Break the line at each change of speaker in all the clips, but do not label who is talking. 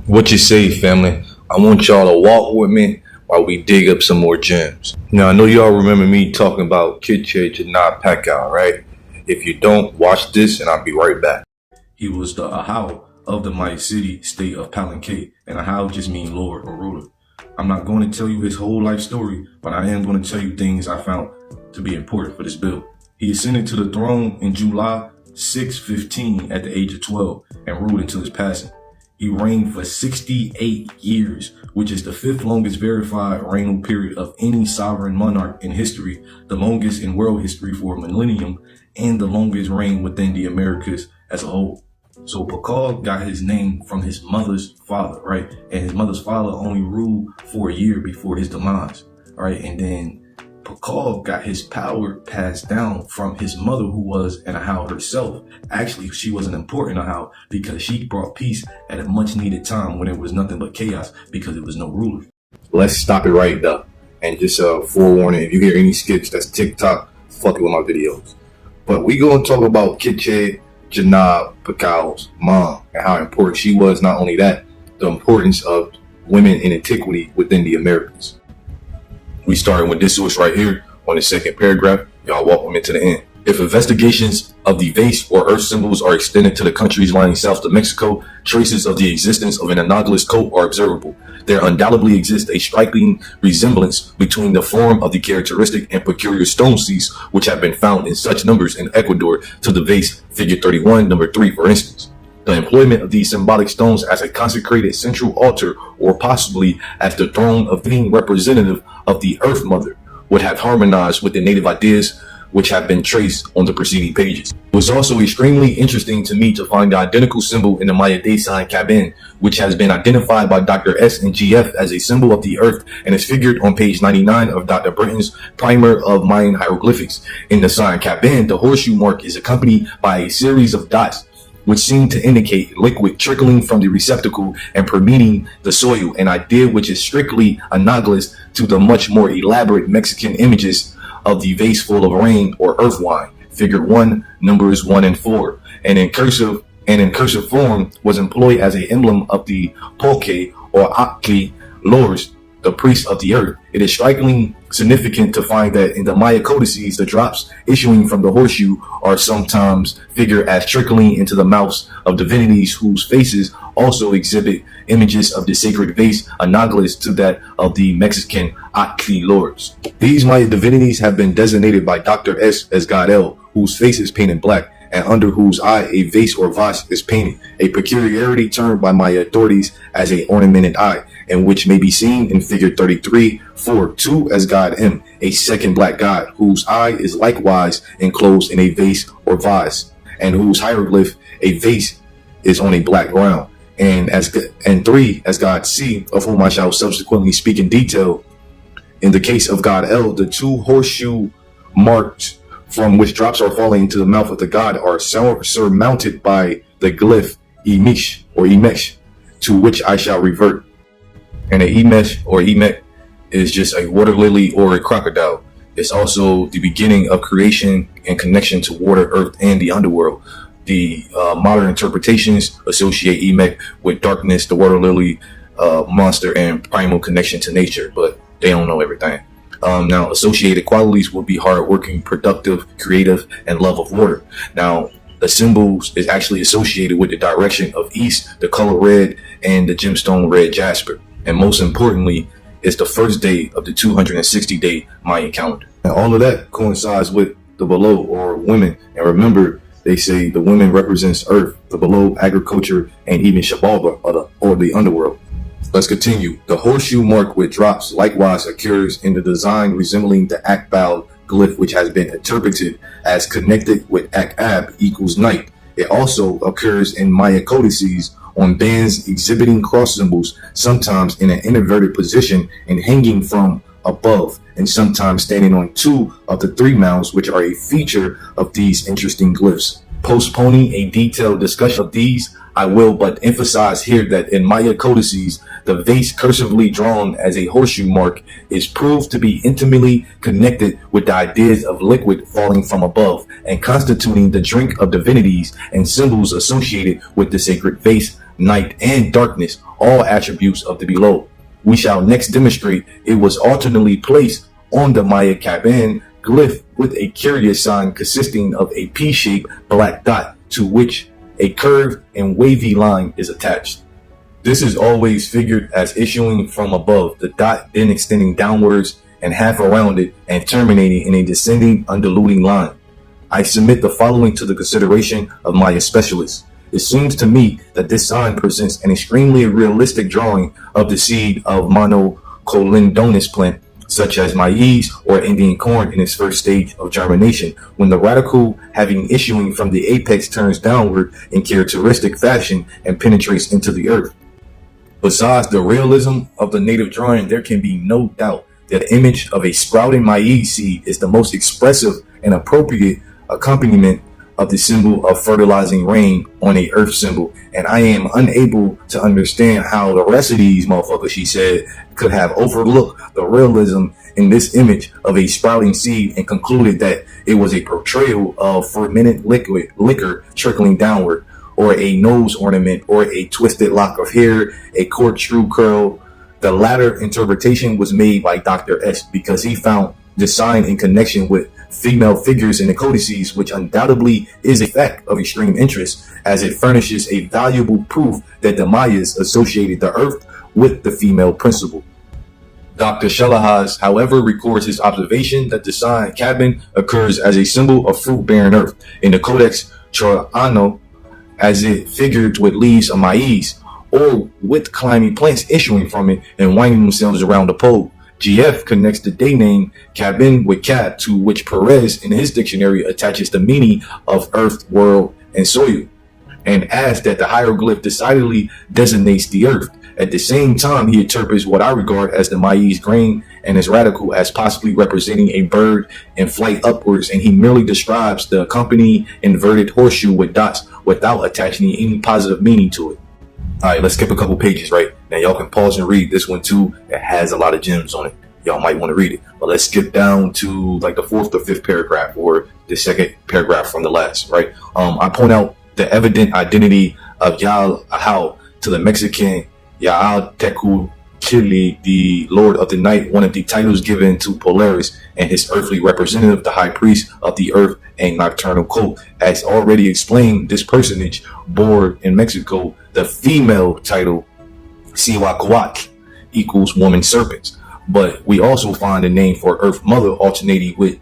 What you say, family? I want y'all to walk with me while we dig up some more gems. Now, I know y'all remember me talking about Kitche Janai Pacquiao, right? If you don't, watch this and I'll be right back. He was the Ahau of the Maya City state of Palenque, and Ahau just means Lord or ruler. I'm not going to tell you his whole life story, but I am going to tell you things I found to be important for this bill. He ascended to the throne in July 615 at the age of 12 and ruled until his passing. He reigned for 68 years, which is the fifth longest verified regnal period of any sovereign monarch in history, the longest in world history for a millennium, and the longest reign within the Americas as a whole. So Pakal got his name from his mother's father, right? And his mother's father only ruled for a year before his demise, right? And then Pakal got his power passed down from his mother, who was an Ahau herself. Actually, she was an important Ahau because she brought peace at a much needed time when it was nothing but chaos because there was no ruler. Let's stop it right there. And just forewarning, if you hear any skips, that's TikTok fucking with my videos. But we gonna talk about Kitche Janai Pacquiao's mom and how important she was. Not only that, the importance of women in antiquity within the Americas. We started with this source right here on the second paragraph. Y'all walk with me to the end. If investigations of the vase or earth symbols are extended to the countries lying south to Mexico, traces of the existence of an analogous coat are observable. There undoubtedly exists a striking resemblance between the form of the characteristic and peculiar stone seats which have been found in such numbers in Ecuador to the vase, figure 31, number 3, for instance. The employment of these symbolic stones as a consecrated central altar or possibly as the throne of being representative of the Earth Mother would have harmonized with the native ideas which have been traced on the preceding pages. It was also extremely interesting to me to find the identical symbol in the Maya day sign Cabin, which has been identified by Dr. S and GF as a symbol of the Earth and is figured on page 99 of Dr. Britton's Primer of Mayan Hieroglyphics. In the sign Cabin, the horseshoe mark is accompanied by a series of dots which seem to indicate liquid trickling from the receptacle and permeating the soil, an idea which is strictly analogous to the much more elaborate Mexican images of the vase full of rain or earth wine, figure 1, numbers 1 and 4, and in cursive form was employed as an emblem of the Pulque or Akli lords, the priests of the earth. It is strikingly significant to find that in the Maya codices, the drops issuing from the horseshoe are sometimes figured as trickling into the mouths of divinities whose faces also exhibit images of the sacred vase analogous to that of the Mexican Atli lords. These Maya divinities have been designated by Dr. S as God El, whose face is painted black, and under whose eye a vase or vase is painted, a peculiarity termed by Maya authorities as a ornamented eye, and which may be seen in figure 33, 4-2 as God M, a second black god, whose eye is likewise enclosed in a vase or vase, and whose hieroglyph, a vase, is on a black ground, and 3 as God C, of whom I shall subsequently speak in detail. In the case of God L, the two horseshoe marks from which drops are falling into the mouth of the god are surmounted by the glyph Imish or Imesh, to which I shall revert. And a Imesh or Imek is just a water lily or a crocodile. It's also the beginning of creation and connection to water, earth, and the underworld. The modern interpretations associate Imek with darkness, the water lily, monster, and primal connection to nature, but they don't know everything. Now, associated qualities would be hardworking, productive, creative, and love of water. Now, the symbols is actually associated with the direction of east, the color red, and the gemstone red jasper. And most importantly, it's the first day of the 260-day Mayan calendar. And all of that coincides with the below, or women. And remember, they say the women represents earth, the below, agriculture, and even Shabalba, or the underworld. Let's continue. The horseshoe mark with drops likewise occurs in the design resembling the Akbal glyph, which has been interpreted as connected with Akab equals night. It also occurs in Maya codices on bands exhibiting cross symbols, sometimes in an inverted position and hanging from above, and sometimes standing on 2 of the 3 mouths, which are a feature of these interesting glyphs. Postponing a detailed discussion of these, I will but emphasize here that in Maya codices, the vase cursively drawn as a horseshoe mark is proved to be intimately connected with the ideas of liquid falling from above and constituting the drink of divinities and symbols associated with the sacred vase night, and darkness, all attributes of the below. We shall next demonstrate it was alternately placed on the Maya Caban glyph with a curious sign consisting of a P-shaped black dot to which a curved and wavy line is attached. This is always figured as issuing from above, the dot then extending downwards and half around it and terminating in a descending undulating line. I submit the following to the consideration of Maya specialists. It seems to me that this sign presents an extremely realistic drawing of the seed of monocotyledonous plant, such as maize or Indian corn in its first stage of germination, when the radicle having issuing from the apex turns downward in characteristic fashion and penetrates into the earth. Besides the realism of the native drawing, there can be no doubt that the image of a sprouting maize seed is the most expressive and appropriate accompaniment of the symbol of fertilizing rain on a earth symbol, and I am unable to understand how the rest of these motherfuckers, she said, could have overlooked the realism in this image of a sprouting seed and concluded that it was a portrayal of fermented liquor trickling downward, or a nose ornament, or a twisted lock of hair, a corkscrew curl. The latter interpretation was made by Dr. S because he found the sign in connection with female figures in the codices, which undoubtedly is a fact of extreme interest, as it furnishes a valuable proof that the Mayas associated the earth with the female principle. Dr. Shalahaz, however, records his observation that the sign Caban occurs as a symbol of fruit-bearing earth in the Codex Troano, as it figured with leaves of maize, or with climbing plants issuing from it and winding themselves around the pole. GF connects the day name Caban with Cab, to which Perez in his dictionary attaches the meaning of earth, world, and soil, and adds that the hieroglyph decidedly designates the earth. At the same time, he interprets what I regard as the maize grain and its radical as possibly representing a bird in flight upwards, and he merely describes the accompanying inverted horseshoe with dots without attaching any positive meaning to it. All right, let's skip a couple pages, right? Now, y'all can pause and read this one too. It has a lot of gems on it. Y'all might want to read it. But let's skip down to like the 4th or 5th paragraph, or the 2nd paragraph from the last, right? I point out the evident identity of Yal Ahau to the Mexican Yaal Tecu Chile, the Lord of the Night, one of the titles given to Polaris and his earthly representative, the High Priest of the Earth and Nocturnal Cult. As already explained, this personage bore in Mexico the female title Siwakwak, equals woman serpents. But we also find the name for Earth Mother alternating with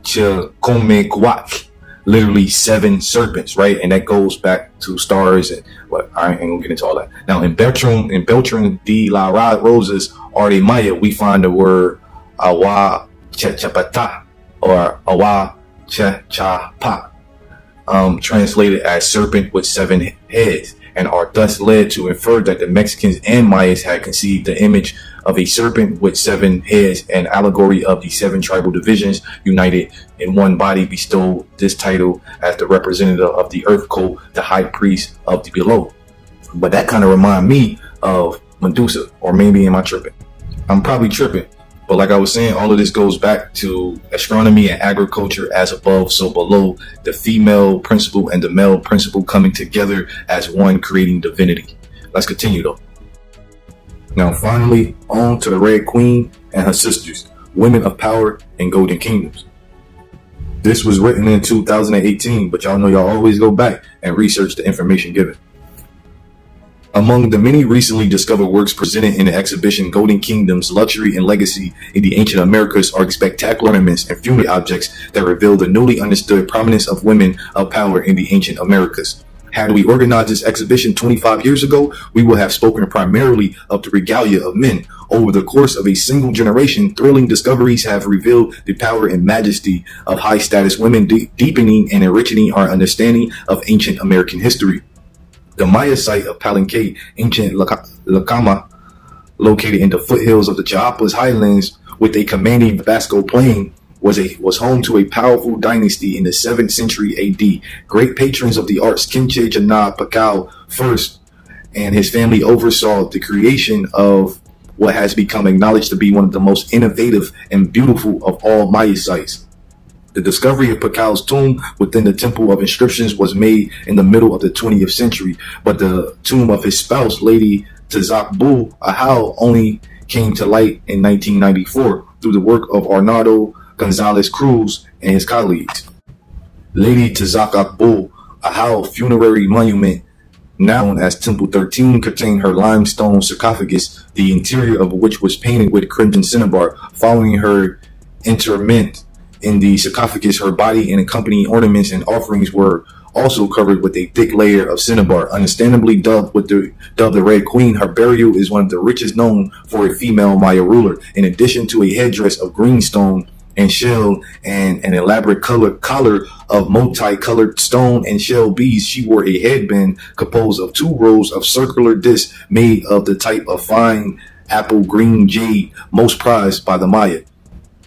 Chacomekwak, literally 7 serpents, right? And that goes back to stars and what, I ain't gonna get into all that. Now in Beltran de la Rosas Arte Maya, we find the word Awa Chachapata or Awa Chachapa, translated as serpent with 7 heads, and are thus led to infer that the Mexicans and Mayas had conceived the image of a serpent with 7 heads, an allegory of the 7 tribal divisions united in one body, bestowed this title as the representative of the earth cult, the high priest of the below. But that kind of remind me of Medusa, or maybe am I tripping? I'm probably tripping. But like I was saying, all of this goes back to astronomy and agriculture, as above, so below, the female principle and the male principle coming together as one, creating divinity. Let's continue though. Now finally, on to the Red Queen and her sisters, women of power and golden kingdoms. This was written in 2018, but y'all know y'all always go back and research the information given. Among the many recently discovered works presented in the exhibition Golden Kingdoms, Luxury and Legacy in the Ancient Americas are spectacular ornaments and funerary objects that reveal the newly understood prominence of women of power in the Ancient Americas. Had we organized this exhibition 25 years ago, we would have spoken primarily of the regalia of men. Over the course of a single generation, thrilling discoveries have revealed the power and majesty of high-status women, deepening and enriching our understanding of ancient American history. The Maya site of Palenque, ancient Lacama, located in the foothills of the Chiapas highlands with a commanding Vasco plain, was home to a powerful dynasty in the 7th century AD. Great patrons of the arts, Kimche Jana Pacao I and his family oversaw the creation of what has become acknowledged to be one of the most innovative and beautiful of all Maya sites. The discovery of Pakau's tomb within the Temple of Inscriptions was made in the middle of the 20th century, but the tomb of his spouse, Lady Tzachbu Ahau, only came to light in 1994 through the work of Arnaldo Gonzalez Cruz and his colleagues. Lady Tzachbu Ahau funerary monument, now known as Temple 13, contained her limestone sarcophagus, the interior of which was painted with crimson cinnabar. Following her interment in the sarcophagus, her body and accompanying ornaments and offerings were also covered with a thick layer of cinnabar. Understandably dubbed the Red Queen, her burial is one of the richest known for a female Maya ruler. In addition to a headdress of greenstone and shell and an elaborate collar of multicolored stone and shell beads, she wore a headband composed of 2 rows of circular discs made of the type of fine apple green jade most prized by the Maya.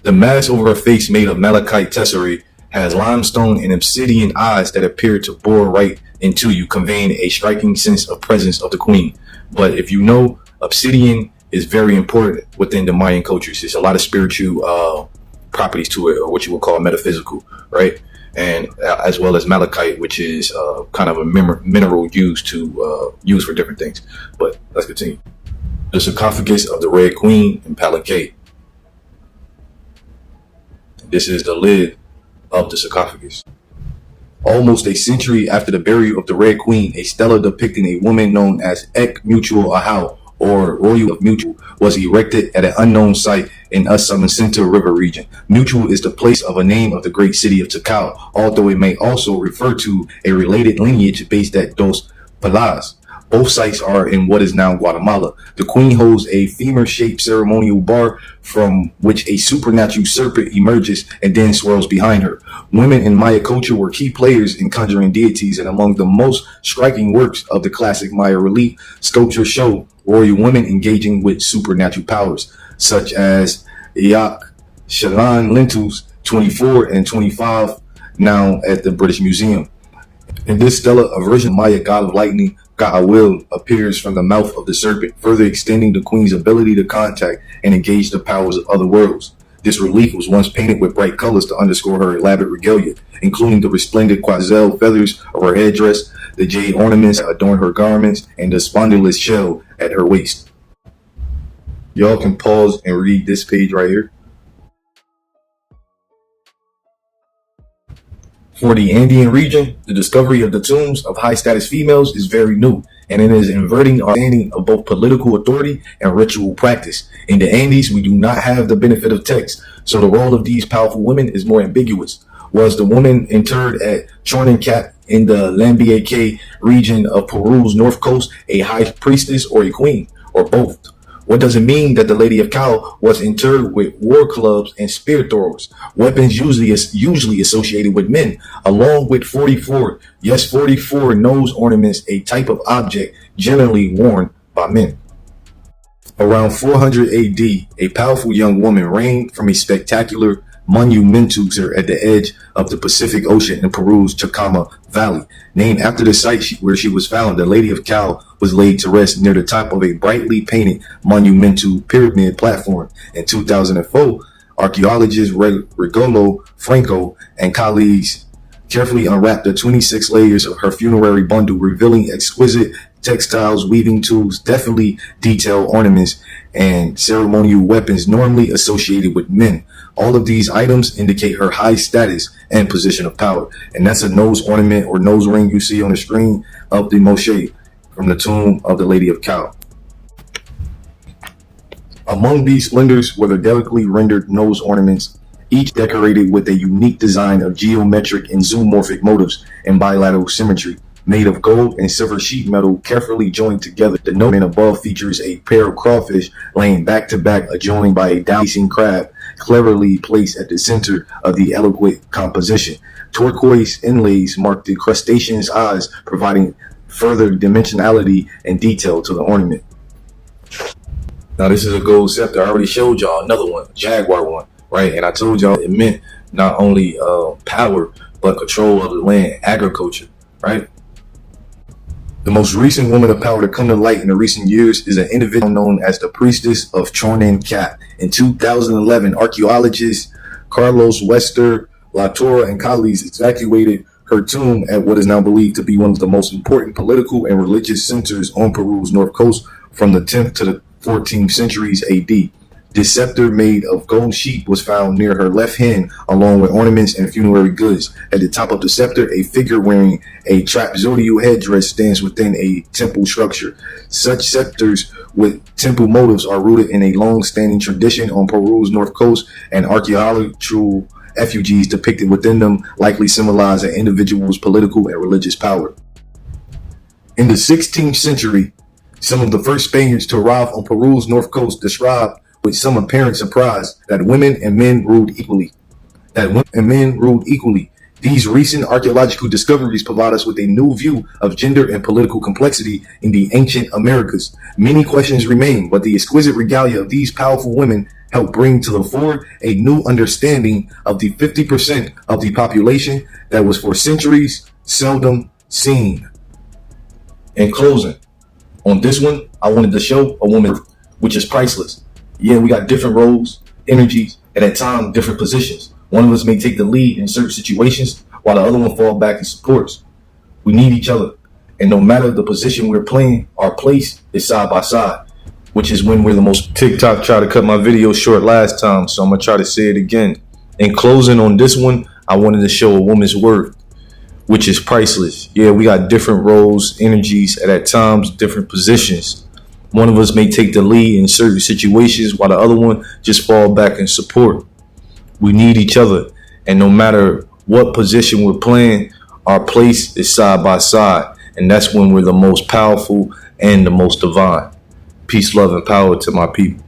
The mask over her face, made of malachite tesserae, has limestone and obsidian eyes that appear to bore right into you, conveying a striking sense of presence of the queen. But if you know, obsidian is very important within the Mayan cultures. There's a lot of spiritual properties to it, or what you would call metaphysical, right? And as well as malachite, which is kind of a mineral used for different things. But let's continue. The sarcophagus of the Red Queen in Palenque. This is the lid of the sarcophagus. Almost a century after the burial of the Red Queen, a stela depicting a woman known as Ek Mutual Ahau, or Royal of Mutual, was erected at an unknown site in Usumacinta River region. Mutual is the place of a name of the great city of Takao, although it may also refer to a related lineage based at Dos Palas. Both sites are in what is now Guatemala. The queen holds a femur-shaped ceremonial bar from which a supernatural serpent emerges and then swirls behind her. Women in Maya culture were key players in conjuring deities, and among the most striking works of the classic Maya relief sculpture show royal women engaging with supernatural powers, such as Yak Shalan Lentils 24 and 25, now at the British Museum. In this stela, a version of Maya god of lightning, Ka'awil, appears from the mouth of the serpent, further extending the queen's ability to contact and engage the powers of other worlds. This relief was once painted with bright colors to underscore her elaborate regalia, including the resplendent quasel feathers of her headdress, the jade ornaments that adorn her garments, and the spondylus shell at her waist. Y'all can pause and read this page right here. For the Andean region, the discovery of the tombs of high-status females is very new, and it is inverting our understanding of both political authority and ritual practice. In the Andes, we do not have the benefit of text, so the role of these powerful women is more ambiguous. Was the woman interred at Chornancap in the Lambayeque region of Peru's north coast a high priestess or a queen, or both? What does it mean that the Lady of Cal was interred with war clubs and spear throwers, weapons usually associated with men, along with 44 nose ornaments, a type of object generally worn by men? Around 400 AD, a powerful young woman reigned from a spectacular monumental at the edge of the Pacific Ocean in Peru's Chacama Valley. Named after the site where she was found, the Lady of Cal was laid to rest near the top of a brightly painted monumental pyramid platform. In 2004, archaeologist Rigolo Franco and colleagues carefully unwrapped the 26 layers of her funerary bundle, revealing exquisite textiles, weaving tools, deftly detailed ornaments, and ceremonial weapons normally associated with men. All of these items indicate her high status and position of power. And that's a nose ornament or nose ring you see on the screen of the Moshe from the tomb of the Lady of Cal. Among these splendors were the delicately rendered nose ornaments, each decorated with a unique design of geometric and zoomorphic motifs and bilateral symmetry. Made of gold and silver sheet metal carefully joined together, the nose above features a pair of crawfish laying back to back, adjoined by a dancing crab cleverly placed at the center of the elegant composition. Turquoise inlays mark the crustacean's eyes, providing further dimensionality and detail to the ornament. Now this is a gold scepter. I already showed y'all another one, a jaguar one, right? And I told y'all it meant not only power, but control of the land, agriculture, right? The most recent woman of power to come to light in the recent years is an individual known as the Priestess of Chornancap. In 2011, archaeologist Carlos Wester
Torah and colleagues evacuated her tomb at what is now believed to be one of the most important political and religious centers on Peru's north coast from the 10th to the 14th centuries AD. This scepter made of gold sheep was found near her left hand, along with ornaments and funerary goods. At the top of the scepter, a figure wearing a trapezoidal headdress stands within a temple structure. Such scepters with temple motifs are rooted in a long-standing tradition on Peru's north coast, and archaeological effigies depicted within them likely symbolize an individual's political and religious power. In the 16th century, some of the first Spaniards to arrive on Peru's north coast described with some apparent surprise that women and men ruled equally. These recent archaeological discoveries provide us with a new view of gender and political complexity in the ancient Americas. Many questions remain, but the exquisite regalia of these powerful women help bring to the fore a new understanding of the 50% of the population that was for centuries seldom seen. In closing, on this one, I wanted to show a woman which is priceless. Yeah, we got different roles, energies, and at times different positions. One of us may take the lead in certain situations while the other one fall back and supports. We need each other. And no matter the position we're playing, our place is side by side, which is when we're the most. TikTok tried to cut my video short last time, so I'm going to try to say it again. In closing on this one, I wanted to show a woman's worth, which is priceless. Yeah, we got different roles, energies, and at times different positions. One of us may take the lead in certain situations while the other one just fall back and support. We need each other. And no matter what position we're playing, our place is side by side. And that's when we're the most powerful and the most divine. Peace, love, and power to my people.